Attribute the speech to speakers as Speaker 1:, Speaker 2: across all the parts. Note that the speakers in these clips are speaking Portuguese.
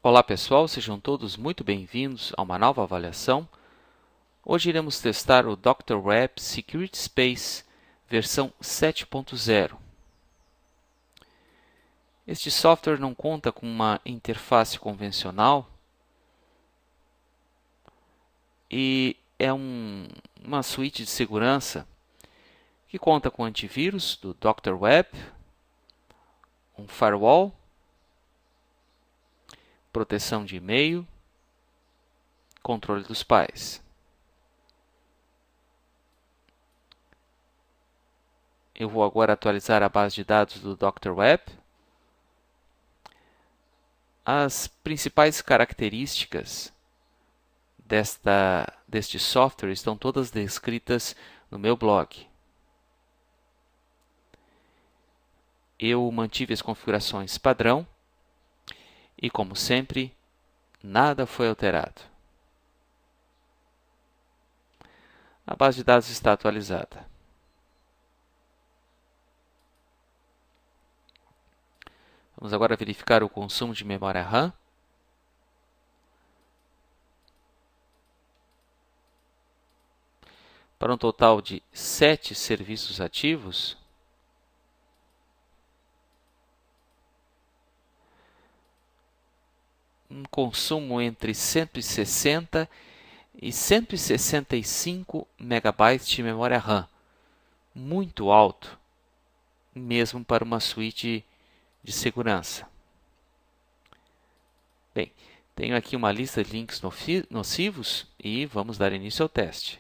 Speaker 1: Olá pessoal, sejam todos muito bem-vindos a uma nova avaliação. Hoje iremos testar o Dr. Web Security Space versão 7.0. Este software não conta com uma interface convencional e é uma suíte de segurança que conta com antivírus do Dr. Web, um firewall, proteção de e-mail, controle dos pais. Eu vou agora atualizar a base de dados do Dr. Web. As principais características deste software estão todas descritas no meu blog. Eu mantive as configurações padrão e, como sempre, nada foi alterado. A base de dados está atualizada. Vamos agora verificar o consumo de memória RAM. Para um total de 7 serviços ativos, um consumo entre 160 e 165 megabytes de memória RAM, muito alto, mesmo para uma suíte de segurança. Bem, tenho aqui uma lista de links nocivos e vamos dar início ao teste.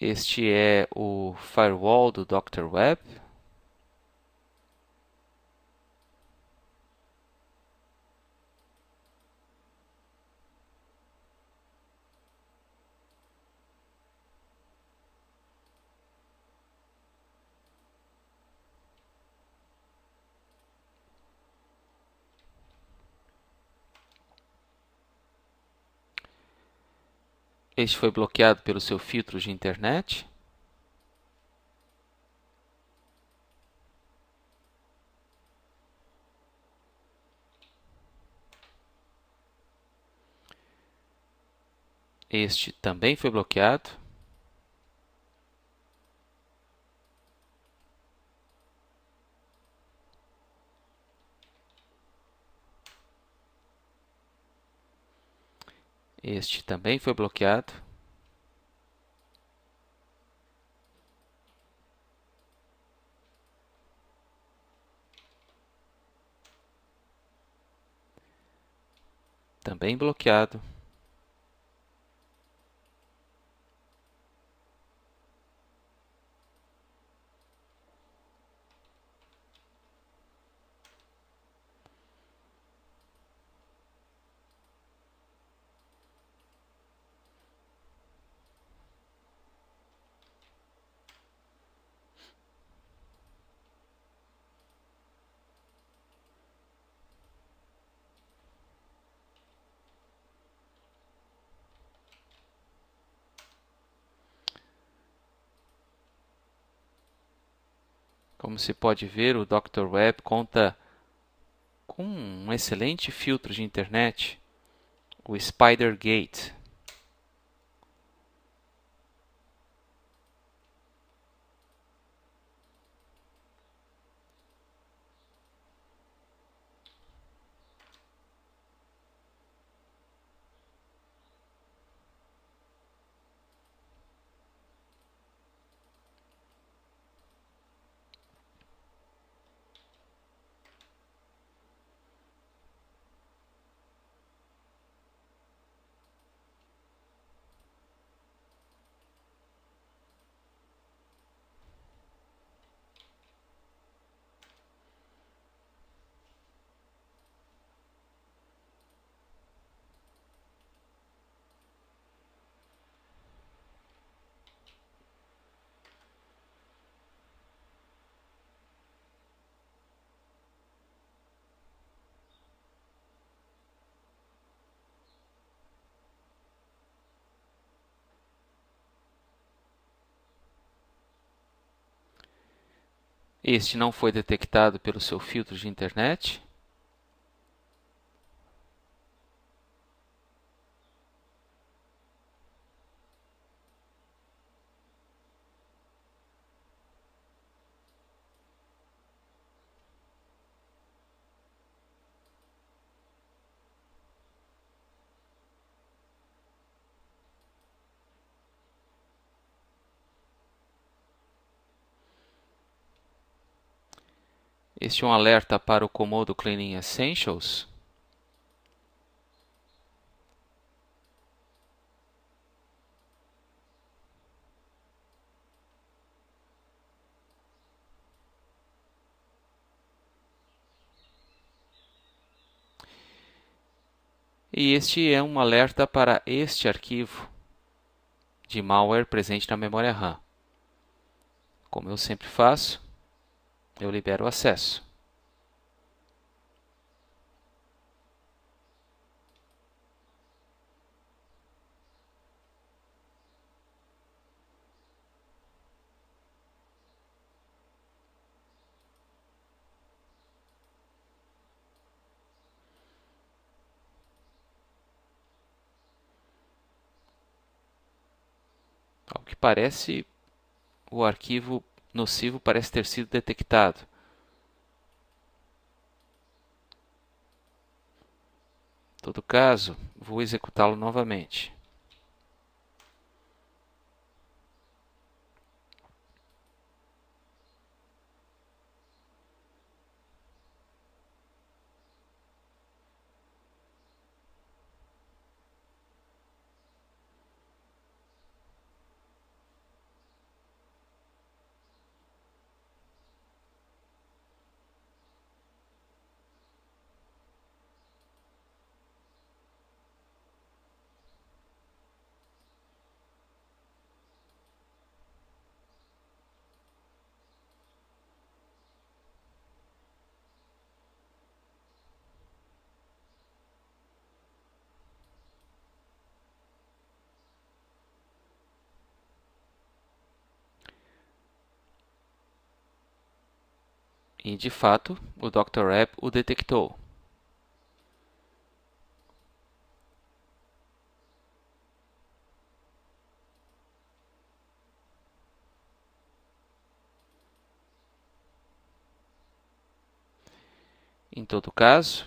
Speaker 1: Este é o firewall do Dr. Web. Este foi bloqueado pelo seu filtro de internet. Este também foi bloqueado. Este também foi bloqueado. Também bloqueado. Como se pode ver, o Dr. Web conta com um excelente filtro de internet, o SpiderGate. Este não foi detectado pelo seu filtro de internet. Este é um alerta para o Comodo Cleaning Essentials. E este é um alerta para este arquivo de malware presente na memória RAM. Como eu sempre faço, eu libero o acesso. Ao que parece, o arquivo nocivo parece ter sido detectado. Em todo caso, vou executá-lo novamente. E, de fato, o Dr. Web o detectou. Em todo caso,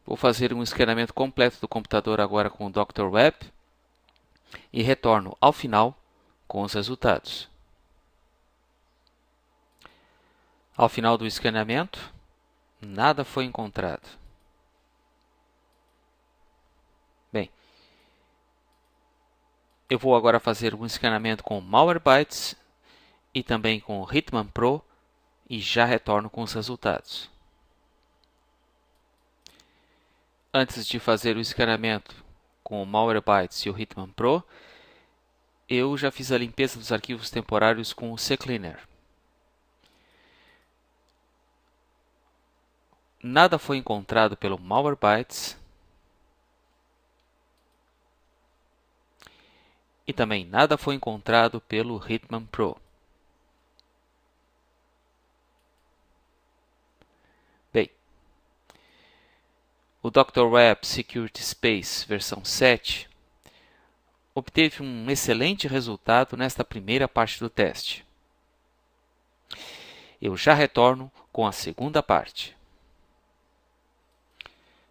Speaker 1: vou fazer um escaneamento completo do computador agora com o Dr. Web e retorno ao final com os resultados. Ao final do escaneamento, nada foi encontrado. Bem, eu vou agora fazer um escaneamento com Malwarebytes e também com o Hitman Pro e já retorno com os resultados. Antes de fazer o escaneamento com o Malwarebytes e o Hitman Pro, eu já fiz a limpeza dos arquivos temporários com o CCleaner. Nada foi encontrado pelo Malwarebytes e também nada foi encontrado pelo Hitman Pro. Bem, o Dr. Web Security Space versão 7 obteve um excelente resultado nesta primeira parte do teste. Eu já retorno com a segunda parte.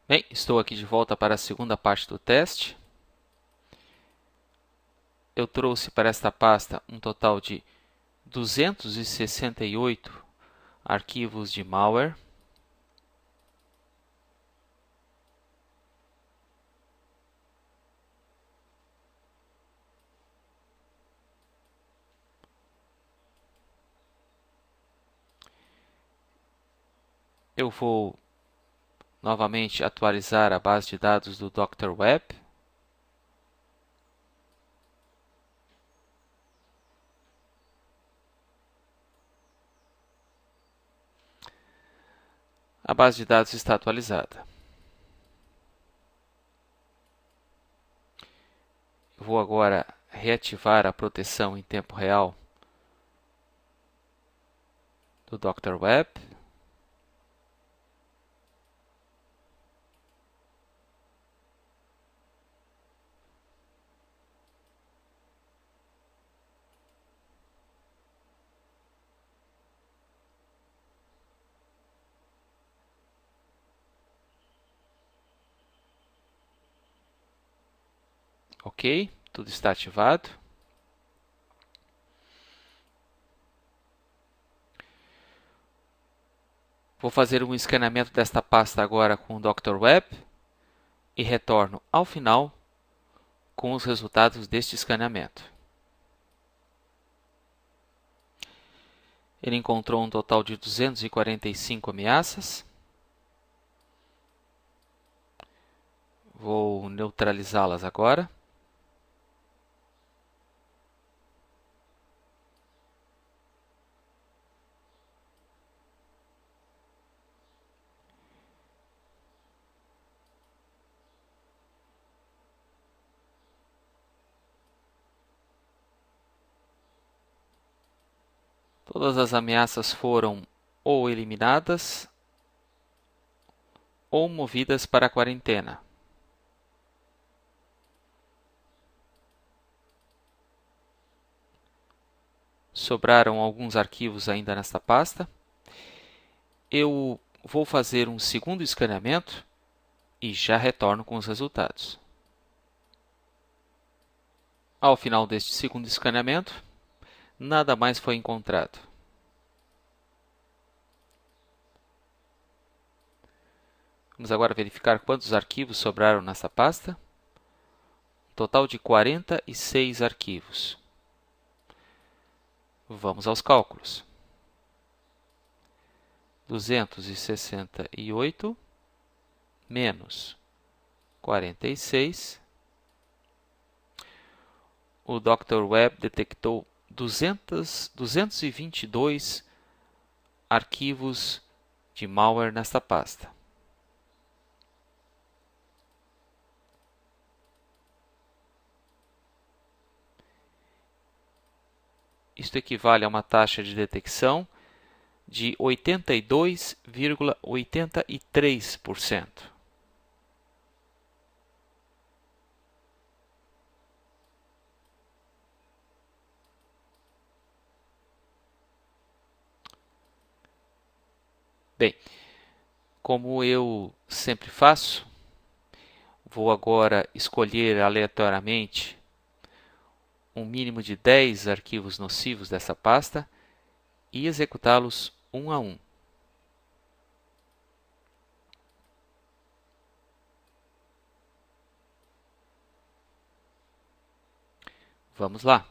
Speaker 1: Bem, estou aqui de volta para a segunda parte do teste. Eu trouxe para esta pasta um total de 268 arquivos de malware. Eu vou novamente atualizar a base de dados do Dr. Web. A base de dados está atualizada. Eu vou agora reativar a proteção em tempo real do Dr. Web. Ok, tudo está ativado. Vou fazer um escaneamento desta pasta agora com o Dr. Web e retorno ao final com os resultados deste escaneamento. Ele encontrou um total de 245 ameaças. Vou neutralizá-las agora. Todas as ameaças foram ou eliminadas ou movidas para a quarentena. Sobraram alguns arquivos ainda nesta pasta. Eu vou fazer um segundo escaneamento e já retorno com os resultados. Ao final deste segundo escaneamento, nada mais foi encontrado. Vamos agora verificar quantos arquivos sobraram nessa pasta. Um total de 46 arquivos. Vamos aos cálculos. 268 menos 46. O Dr. Web detectou 222 arquivos de malware nesta pasta. Isto equivale a uma taxa de detecção de 82,83%. Bem, como eu sempre faço, vou agora escolher aleatoriamente um mínimo de 10 arquivos nocivos dessa pasta e executá-los um a um. Vamos lá.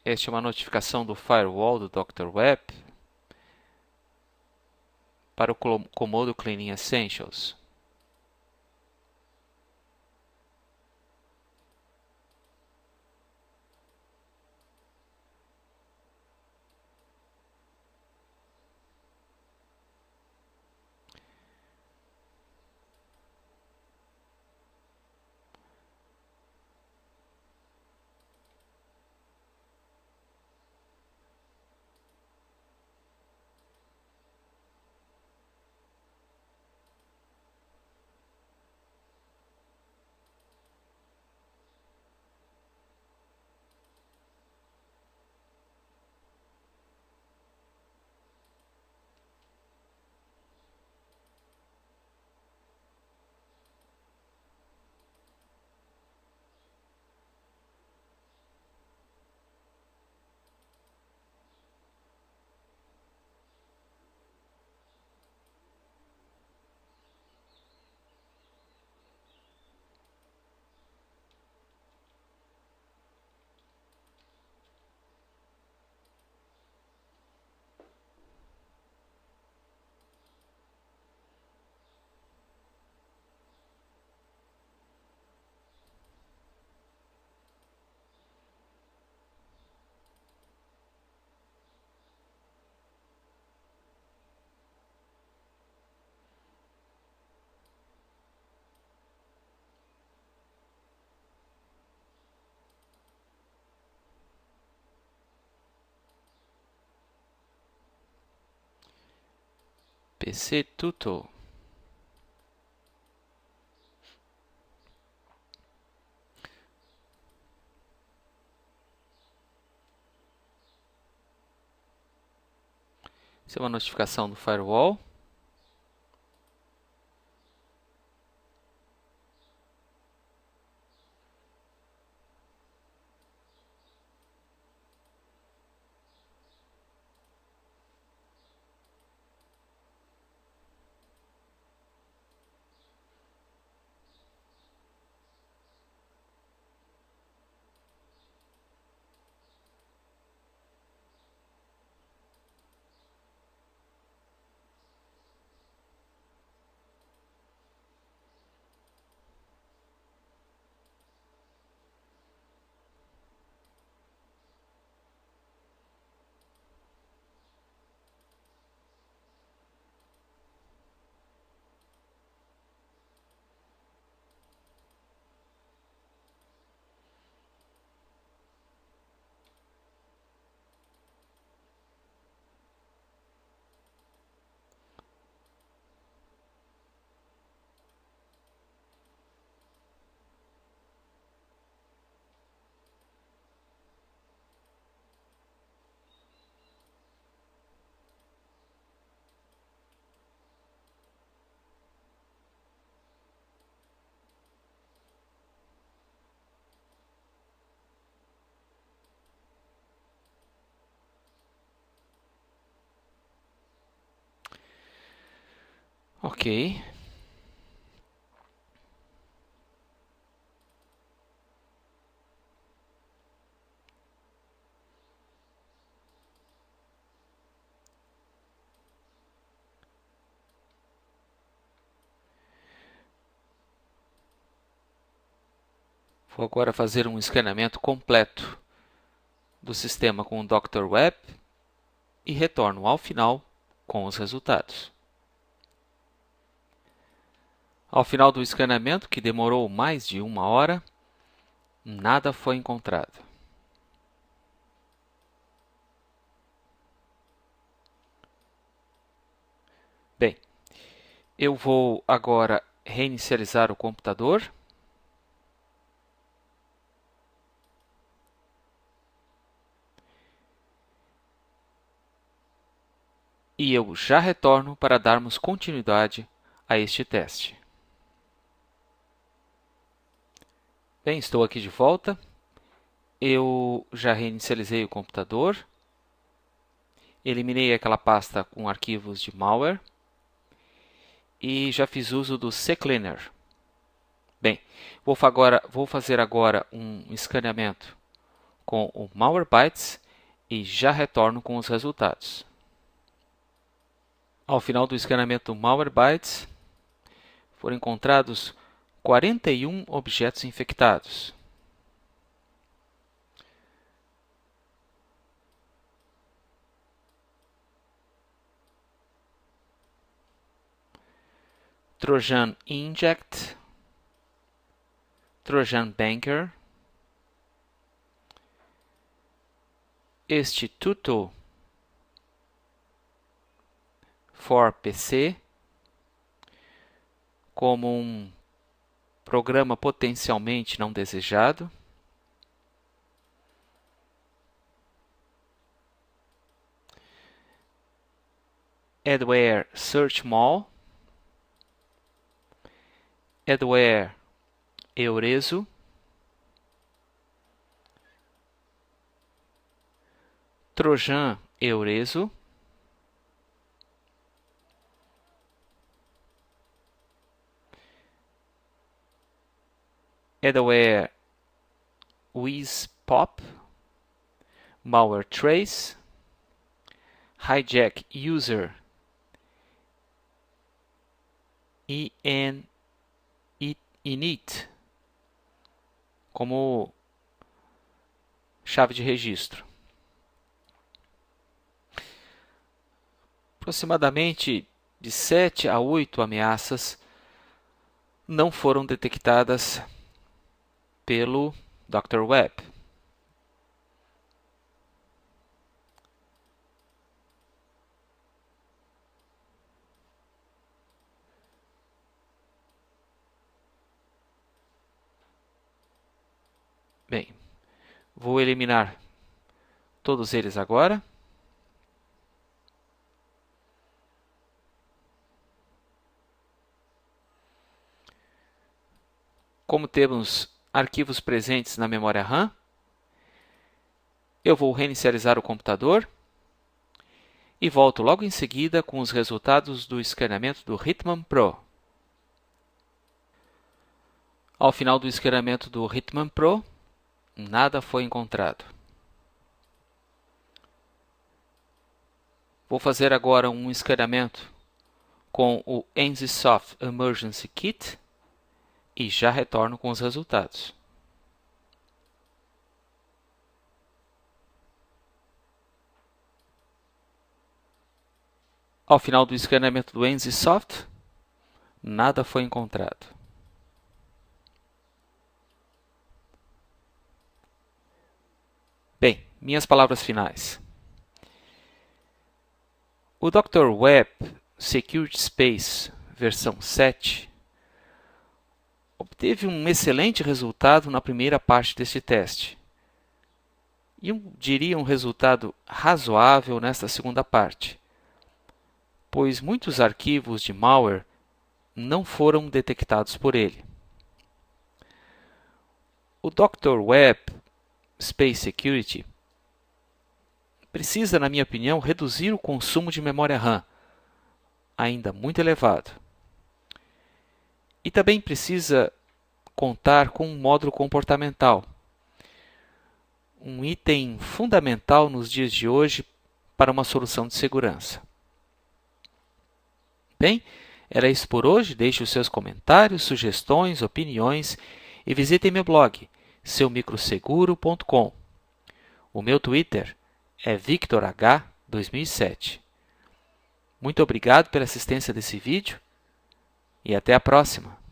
Speaker 1: Esta é uma notificação do firewall do Dr. Web para o Comodo Cleaning Essentials. PC Tuto. Isso é uma notificação do firewall. Ok. Vou agora fazer um escaneamento completo do sistema com o Dr. Web e retorno ao final com os resultados. Ao final do escaneamento, que demorou mais de 1 hora, nada foi encontrado. Bem, eu vou agora reinicializar o computador. E eu já retorno para darmos continuidade a este teste. Bem, estou aqui de volta. Eu já reinicializei o computador. Eliminei aquela pasta com arquivos de malware. E já fiz uso do CCleaner. Bem, vou fazer agora um escaneamento com o Malwarebytes e já retorno com os resultados. Ao final do escaneamento do Malwarebytes, foram encontrados 41 objetos infectados. Trojan Inject, Trojan Banker, este Tuto for PC, como um programa potencialmente não desejado. Adware Search Mall, Adware Eurezo, Trojan Eurezo, Adware WizPop, Malware Trace, Hijack User init como chave de registro. Aproximadamente de 7 a 8 ameaças não foram detectadas pelo Dr. Web. Bem, vou eliminar todos eles agora. Como temos arquivos presentes na memória RAM, eu vou reinicializar o computador e volto logo em seguida com os resultados do escaneamento do Hitman Pro. Ao final do escaneamento do Hitman Pro, nada foi encontrado. Vou fazer agora um escaneamento com o NZSoft Emergency Kit e já retorno com os resultados. Ao final do escaneamento do NZSoft, nada foi encontrado. Bem, minhas palavras finais. O Dr. Web Security Space versão 7 obteve um excelente resultado na primeira parte deste teste. E eu diria um resultado razoável nesta segunda parte, pois muitos arquivos de malware não foram detectados por ele. O Dr. Web Space Security precisa, na minha opinião, reduzir o consumo de memória RAM, ainda muito elevado. E também precisa contar com um módulo comportamental, um item fundamental nos dias de hoje para uma solução de segurança. Bem, era isso por hoje. Deixe os seus comentários, sugestões, opiniões e visitem meu blog, seumicroseguro.com. O meu Twitter é VictorH2007. Muito obrigado pela assistência desse vídeo e até a próxima!